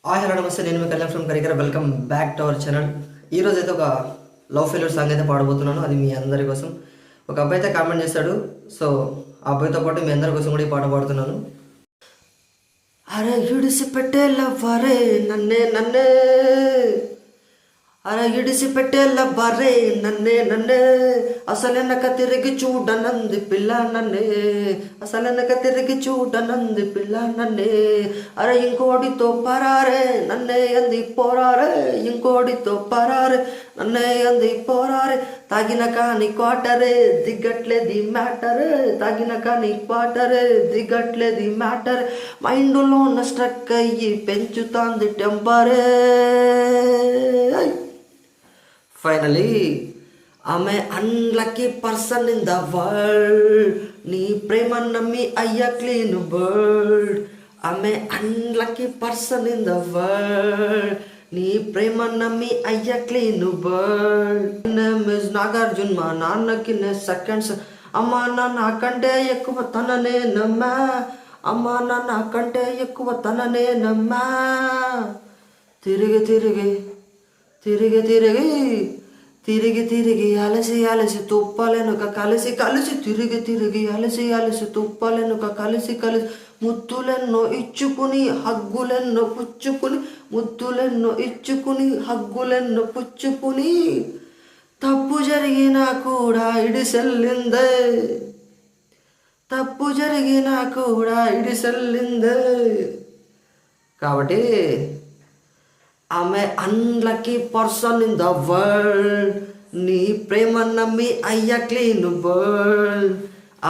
Hello నమస్తే, నేను మీ కళ్యాణ్ ఫ్రమ్ కరికర. Welcome back to our channel. ఈరోజు అయితే ఒక లవ్ ఫెయిల్యూర్ సాంగ్ అయితే పాడబోతున్నాను. అది మీ అందరి కోసం. ఒక అబ్బాయి అయితే కామెంట్ చేశాడు. సో ఆ అబ్బాయితో పాటు మీ అందరి కోసం కూడా ఈ పాట పాడుతున్నాను. అరే ఇడిసి పెట్టే లవ్వరే నన్నే నన్నే, అరే ఇడిసి పెట్టే లవ్వరే నన్నే నన్నే, అసలెనక తిరిగి చూడనంది పిల్ల నన్నే, అసలెనక తిరిగి చూడనంది పిల్ల నన్నే. అరే ఇంకోడితో పరారే నన్నే అంది పోరారే, ఇంకోడితో పరారే నన్నే అంది పోరారే. తాగిన కాని క్వార్టరే దిగ్గట్లేది మ్యాటరే, తాగిన కాని క్వార్టరే దిగ్గట్లేది మ్యాటరే. మైండ్లో ఉన్న స్ట్రక్ అయ్యి పెంచుతాంది టెంపరే. ఫైనలీ ఆమె unlucky person in the world, నీ ప్రేమ నమ్మి అయ్యా క్లీన్ బర్డ్. ఆమె unlucky person in the world, నీ ప్రేమ నమ్మి అయ్యా clean bird. Name is Nagarjun, మా నాన్నకి నే సెకండ్స్. అమ్మా నాన్న కంటే ఎక్కువ తననే నమ్మా, అమ్మా నాన్న కంటే ఎక్కువ తననే నమ్మా. తిరిగి తిరిగి తిరిగి తిరిగి తిరిగి తిరిగి అలసి అలసి తుప్పలెనుక కలిసి కలిసి, తిరిగి తిరిగి అలసి అలసి తుప్పలెనుక కలిసి కలిసి. ముద్దులెన్నో ఇచ్చుకుని హగ్గులెన్నో పుచ్చుకుని, ముద్దులెన్నో ఇచ్చుకుని హగ్గులెన్నో పుచ్చుకుని. తప్పు జరిగినా కూడా ఇడిసెల్లిందే, తప్పు జరిగినా కూడా ఇడిసెల్లిందే. కాబట్టి ఆమె unlucky person in the world, నీ ప్రేమ నమ్మి అయ్యా క్లీన్ బర్డ్.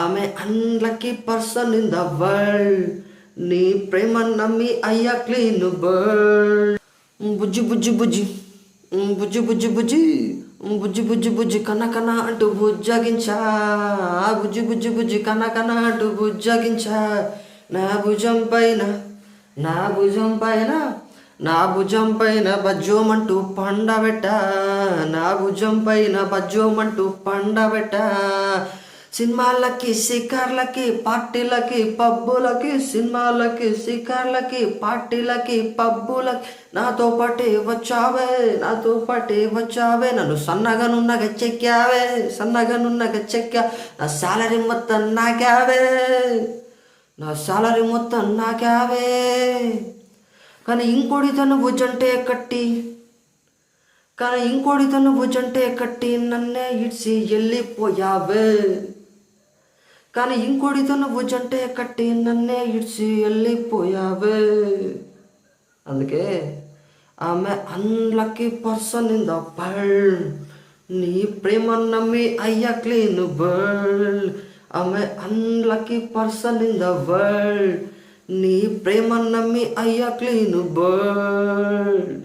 ఆమె unlucky person in the world, నీ ప్రేమ నమ్మి అయ్యా క్లీన్ బర్డ్. బుజ్జి బుజ్జి బుజ్జి బుజ్జి బుజ్జి బుజ్జి బుజ్జి బుజ్జి బుజ్జి కన కన అంటూ బుజ్జగించా, బుజ్జి బుజ్జి బుజ్జి కన కన అంటూ బుజ్జగించా. నా భుజం పైన నా భుజం పైన నా భుజం పైన బజ్జోమంటూ పండబెట్ట, నా భుజం పైన బజ్జోమంటూ పండబెట్ట. సినిమాలకి షికార్లకి పార్టీలకి పబ్బులకి, సినిమాలకి షికార్లకి పార్టీలకి పబ్బులకి. నాతో పాటే వచ్చావే, నాతో పాటే వచ్చావే, నన్ను సన్నగనున్నగా చెక్కావే, సన్నగనున్నగా చెక్కా. నా సాలరీ మొత్తం నాకావే, నా సాలరీ మొత్తం నాకావే. కానీ ఇంకోడితో నువ్వు జంటే కట్టి, కానీ ఇంకోడితో నువ్వు జంటే కట్టి నన్నే ఇడ్సి వెళ్ళిపోయావే, కానీ ఇంకోడితో నువ్వు జంటే కట్టి నన్నే ఇడ్సి వెళ్ళిపోయావే. అందుకే ఆమె unlucky person in the world, నీ ప్రేమ నమ్మి అయ్యా క్లీన్ బర్డ్. ఆమె unlucky person in the world, నీ ప్రేమ నమ్మి అయ్యా క్లీన్ బర్డ్.